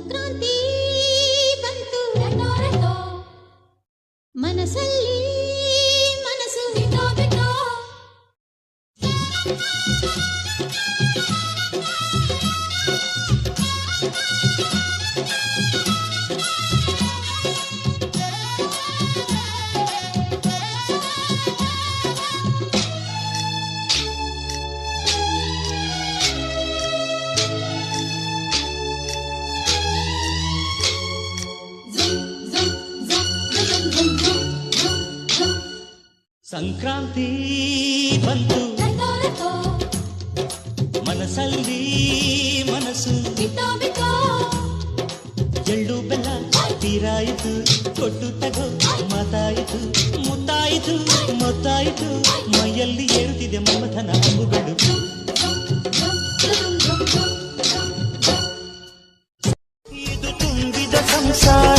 ಸಂಕ್ರಾಂತಿ ಬಂತು ಮನಸ್ಸಲ್ಲಿ ಮನಸ್ಸು ಬಿಟ್ಟೋ ಸಂಕ್ರಾಂತಿ ಬಂತು ಮನಸ್ಸಲ್ಲಿ ಮನಸ್ಸು ಬಿಟ್ಟೋ ಎಳ್ಳು ಬೆಲ್ಲ ತೀರಾಯಿತು ಕೊಟ್ಟು ತಗೋ ಮಾತಾಯಿತು ಮುತ್ತಾಯಿತು ಮೊತ್ತಾಯಿತು ಮೈಯಲ್ಲಿ ಏರುತ್ತಿದೆ ಮಮಥನ ಹಂಬುಗಳು ಇದು ತುಂಬಿದ ಸಂಸಾರ